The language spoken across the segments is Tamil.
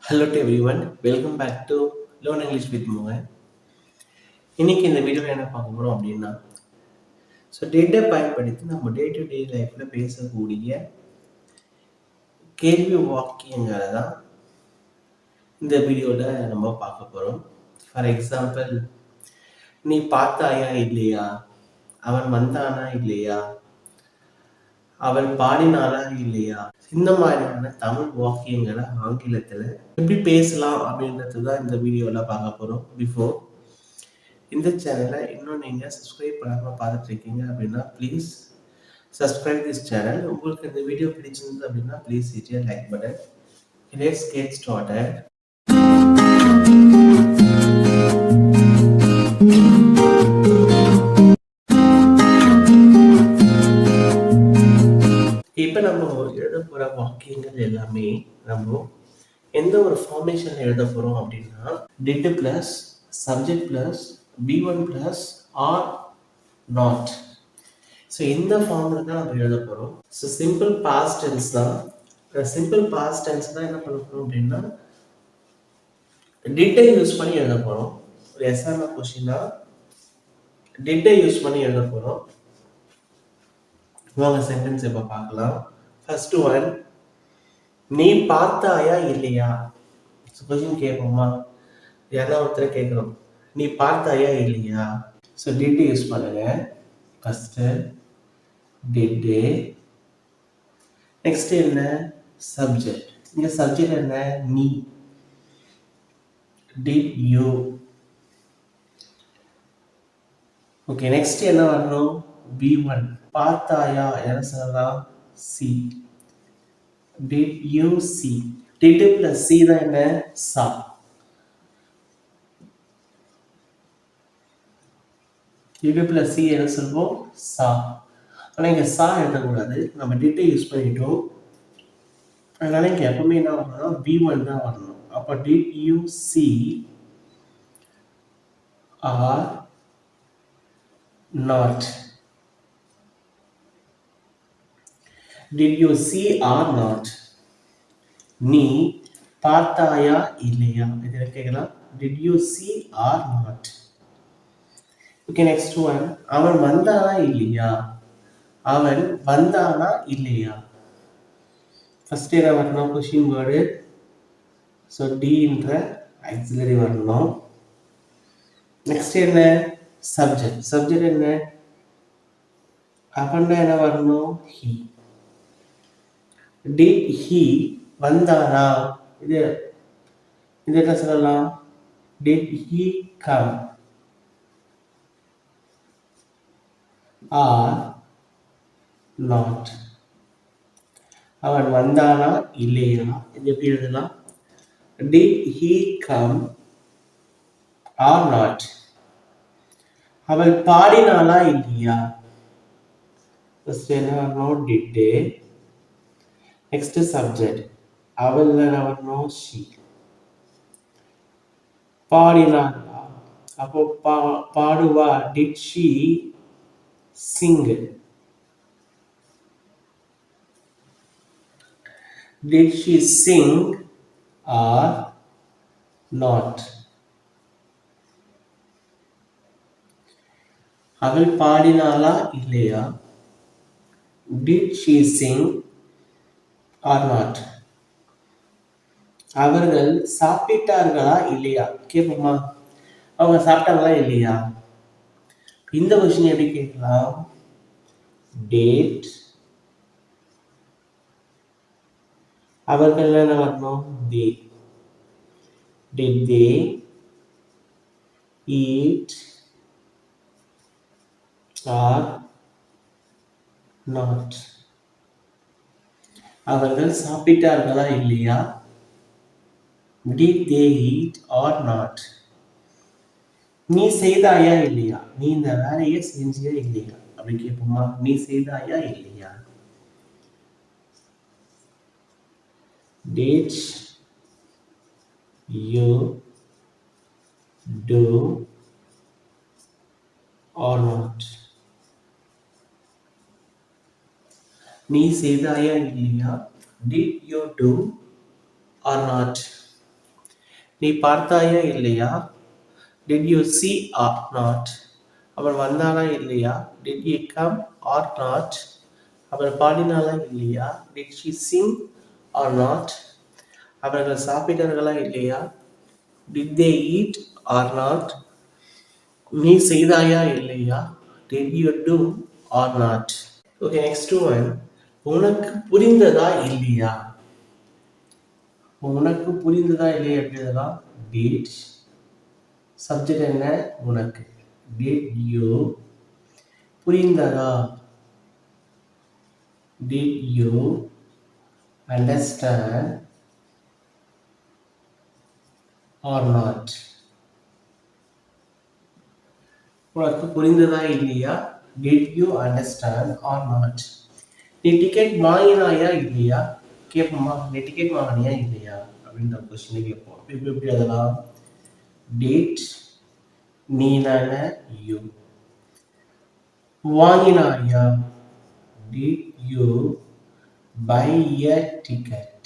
Hello to everyone. Welcome back to Learn English with Mohan. இன்னைக்கு இந்த வீடியோவில் என்ன பார்க்க போகிறோம் அப்படின்னா டேட்டா பயன்படுத்தி நம்ம டே டு டே லைஃப்பில் பேசக்கூடிய கேள்வி வாக்கியங்களை தான் இந்த வீடியோவில் நம்ம பார்க்க போகிறோம். ஃபார் எக்ஸாம்பிள், நீ பார்த்தாயா இல்லையா, அவன் வந்தானா இல்லையா, அவள் பாடினாளா இல்லையா, இந்த மாதிரியான தமிழ் வாக்கியங்களை ஆங்கிலத்தில் எப்படி பேசலாம் அப்படின்றது தான் இந்த வீடியோவில் பார்க்க போகிறோம். பிஃபோர் இந்த சேனலை இன்னும் நீங்கள் சப்ஸ்கிரைப் பண்ணாமல் பார்த்துட்டு இருக்கீங்க அப்படின்னா ப்ளீஸ் சப்ஸ்கிரைப் திஸ் சேனல். உங்களுக்கு இந்த வீடியோ பிடிச்சிருந்தது அப்படின்னா please hit a like button. Let's get started. இப்போ நம்ம எழுத போகிற வாக்கியங்கள் எல்லாமே நம்ம எந்த ஒரு ஃபார்மேஷனில் எழுத போகிறோம் அப்படின்னா did plus subject plus B1 plus or not. So இந்த ஃபார்மில் தான் நம்ம எழுத போகிறோம். ஸோ சிம்பிள் பாஸ்ட் டென்ஸ் தான். சிம்பிள் பாஸ்ட் டென்ஸ் தான் என்ன பண்ண போகிறோம் அப்படின்னா டிட்டை யூஸ் பண்ணி எழுத போகிறோம். ஒரு எஸ்ஆர்னா கொஸ்டினா டிட்டை யூஸ் பண்ணி எழுத போகிறோம். வாங்க சென்டென்ஸ் இப்போ பார்க்கலாம். ஃபர்ஸ்ட் ஒன், நீ பார்த்தாயா இல்லையா. கொஸ்டின் கேட்போமா, யாராவது ஒருத்தரை கேட்குறோம், நீ பார்த்தாயா இல்லையா. ஸோ டிட் யூஸ் பண்ணுங்க. First did. நெக்ஸ்ட் என்ன, சப்ஜெக்ட். இங்க சப்ஜெக்ட் என்ன, நீ. Did you. ஓகே, நெக்ஸ்ட் என்ன வரணும், B1. பார்த்தாயா என்ன சொல்லலாம், C. Did you C. Did plus C தான் என்ன, சா. டிட் பிளஸ் சி என்ன சொல்லுவோம், சா. ஆனால் இங்கே சா எழுதக்கூடாது, நம்ம டிட்டை யூஸ் பண்ணிட்டோம். அதனால இங்கே எப்பவுமே என்ன வரணும்னா B1 தான் வரணும். அப்போ did you see or not. Did you see or not. நீ பார்த்தாயா இல்லையா, இதில் கேட்கலாம் did you see or not. Okay, next one, அவன் வந்தானா இல்லையா. அவன் வந்தானா இல்லையா. ஃபர்ஸ்ட் என்ன வரணும், கொஸ்டின் வேர்டு. ஸோ டின்ற ஆக்சிலரி வரணும். நெக்ஸ்ட் என்ன, சப்ஜெக்ட். சப்ஜெக்ட் என்ன, அவன் என்ன வரணும், ஹி. டிட் ஹி வந்தானா, இது என்ன சொல்லலாம், did he come or not. அவன் வந்தானா இல்லையா, இது எப்படி எழுதலாம், did he come or not. அவள் பாடினாளா இல்லையா. ஃபர்ஸ்ட் என்ன வரணும், டிட். நெக்ஸ்ட் சப்ஜெக்ட், அவள் என்ன வரணும், ஷி. பாடினாளா, அப்போ பாடுவா, did she sing. Did she sing or not. அவள் பாடினாளா இல்லையா. Did she sing or not. அவர்கள் சாப்பிட்டார்களா இல்லையா. கேட்போமா, அவங்க சாப்பிட்டாங்களா இல்லையா. இந்த கொஸ்டின் எப்படி கேட்கலாம், டேட். அவர்கள் என்ன வரணும், they. Did they eat or not. அவர்கள் சாப்பிட்டார்களா இல்லையா. Did they eat or not. நீ செய்தாயா இல்லையா, நீ இந்த வேலையை செஞ்சியா இல்லையா அப்படி கேட்போமா, நீ செய்தாயா இல்லையா. Did you do or not. நீ செய்தாயா இல்லையா, did you do or not. நீ பார்த்தாயா இல்லையா? Did you see or not? அவள் வந்தாளா இல்லையா? Did he come or not? அவள் பாடினாளா இல்லையா? Did she sing or not? அவர்கள் சாப்பிட்டார்களா இல்லையா? Did they eat or not? நீ செய்தாயா இல்லையா? Did you do or not? Okay, next one. உனக்கு புரிந்ததா இல்லையா? உனக்கு புரிந்ததா இல்லையா அப்படின்னா did சப்ஜெக்ட் என்ன? உனக்கு. Did you புரிந்ததா? Did you understand or not? உனக்கு புரிந்ததா இல்லையா? Did you understand or not? நீ டிக்கெட் வாங்கினாயா இல்லையா? கேட்போமா? நீ டிக்கெட் வாங்கினியா இல்லையா அப்படின்ற கொஸ்டின் கேட்போம். இப்போ எப்படி அதெல்லாம்? Did நீனான you வாங்கினாயா? Did you buy a ticket?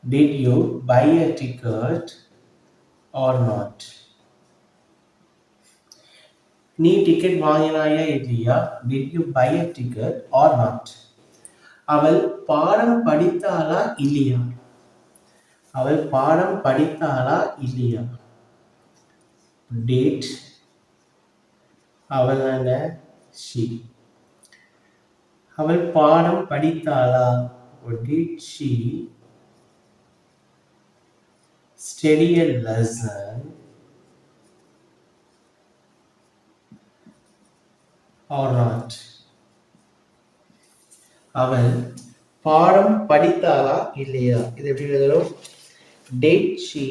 Did you buy a ticket or not? நீ டிக்கெட் வாங்கினாயா இல்லையா? Did you buy a ticket or not? அவள் பாடம் படித்தாளா இல்லையா? அவள் பாடம் படித்தாளா இல்லையா? Did அவள் she அவள் பாடம் படித்தாளா? Did she study a lesson or not? அவள் பாடம் படித்தாளா இல்லையா? இது எப்படி எழுதணும்? Did she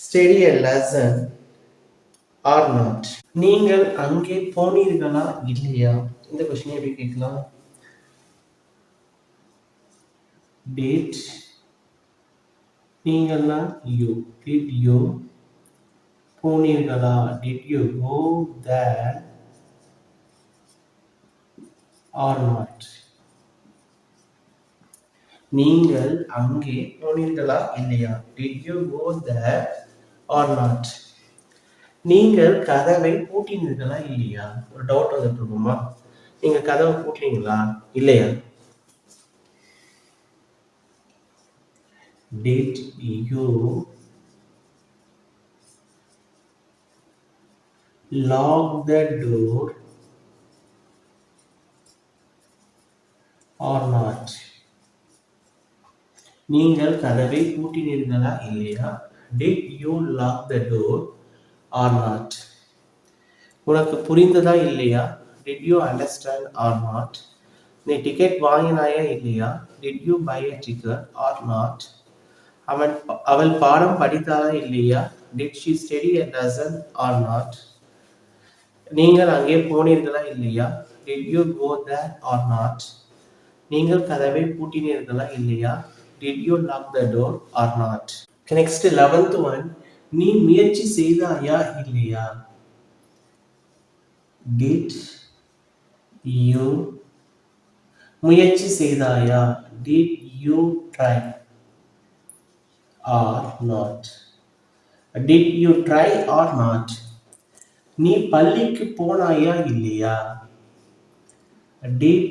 study a lesson or not? நீங்கள் அங்கே போனீர்களா இல்லையா? இந்த கொஸ்டின் எப்படி கேட்கலாம்? Did நீங்கள்னா you. Did you போனீர்களா? Did you go there or not? நீங்கள் அங்கே போனீர்களா இல்லையா? Did you go there or not? நீங்கள் கதவை பூட்டினீர்களா இல்லையா? ஒரு டவுட் வந்துட்டு இருக்குமா? நீங்க கதவை பூட்டினீங்களா இல்லையா? Did you lock the door or not? நீங்கள் கதவை பூட்டினீர்களா இல்லையா? Did you lock the door or not? உனக்கு புரிந்ததா இல்லையா? Did you understand or not? நீ டிக்கெட் வாங்கினாயா இல்லையா? Did you buy a ticket or not? அவள் பாடம் படித்தாளா இல்லையா? Did she study a lesson or not? நீங்கள் அங்கே போனீர்களா இல்லையா? Did you go there or not? நீங்கள் கதவை பூட்டினீர்களா இல்லையா? Did you lock the door or not? Next 11th one. நீ முயற்சி செய்தாயா இல்லையா? Did you முயற்சி செய்தாயா? Did you try or not? Did you try or not? நீ பள்ளிக்கு போனாயா இல்லையா? Did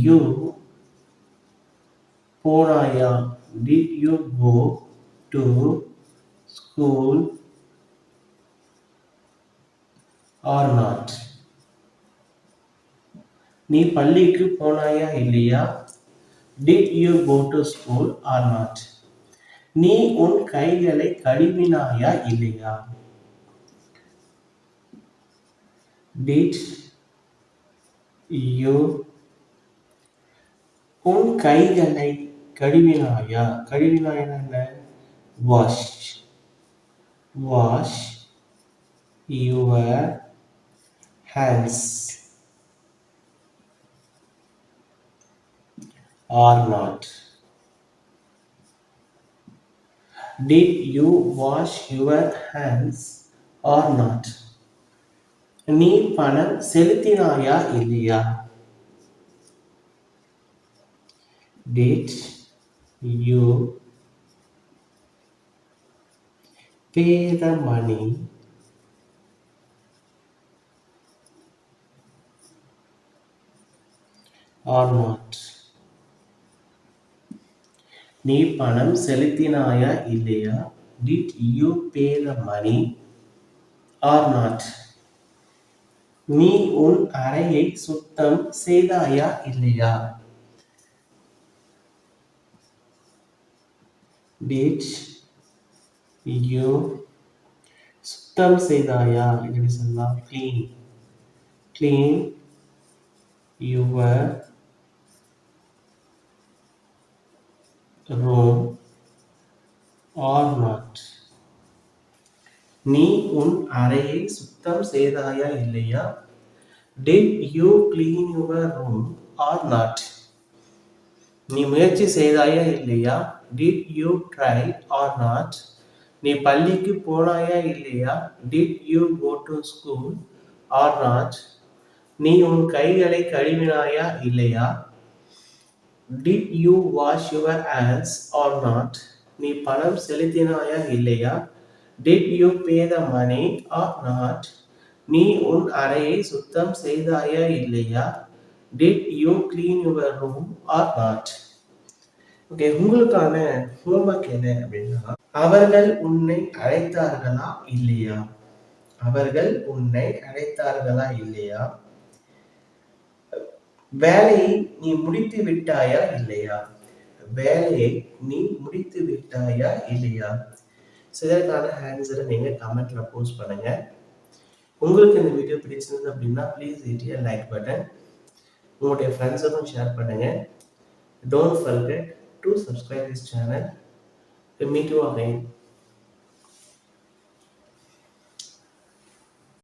you போனாயா? Did you go to school or not? நீ பள்ளிக்கு போனாயா இல்லையா? Did you go to school or not? நீ உன் கைகளை கழுவினாயா இல்லையா? Did you உன் கைகளை கழுவினாயா? கழுவினாயா என்ன? Wash your hands or not? Did you wash your hands or not? நீ பணம் செலுத்தினாயா இல்லையா? Did you pay the money or not? நீ பணம் செலுத்தினாயா இல்லையா? Did you pay the money or not? நீ உன் அறையை சுத்தம் செய்தாயா இல்லையா? Did you சுத்தம் செய்தாயா? இப்படி சொல்லலாம். Clean your room or not? நீ உன் அறையை சுத்தம் செய்தாயா இல்லையா? Did you clean your room or not? நீ முயற்சி செய்தாயா இல்லையா? Did you try or not? நீ பள்ளிக்கு போனாயா இல்லையா? Did you go to school or not? நீ உன் கைகளை கழுவினாயா இல்லையா? Did you wash your hands or not? நீ பணம் செலுத்தினாயா இல்லையா? Did you pay the money or not? நீ உன் அறையை சுத்தம் செய்தாயா இல்லையா? Did you clean your room or not? Okay, உங்களுக்கான ஹோம்வொர்க் என்ன அப்படின்னா, அவர்கள் உன்னை அழைத்தார்களா இல்லையா? அவர்கள் உன்னை அழைத்தார்களா இல்லையா? வேலையை நீ முடித்து விட்டாயா இல்லையா? வேலையை நீ முடித்து விட்டாயா இல்லையா? இதற்கான ஆன்சரை நீங்க கமெண்ட்ல போஸ்ட் பண்ணுங்க. உங்களுக்கு இந்த வீடியோ பிடிச்சிருந்தது அப்படின்னா please hit a like button. உங்களுடைய ஃப்ரெண்ட்ஸுக்கும் ஷேர் பண்ணுங்க. Don't forget to subscribe this channel. We meet you again.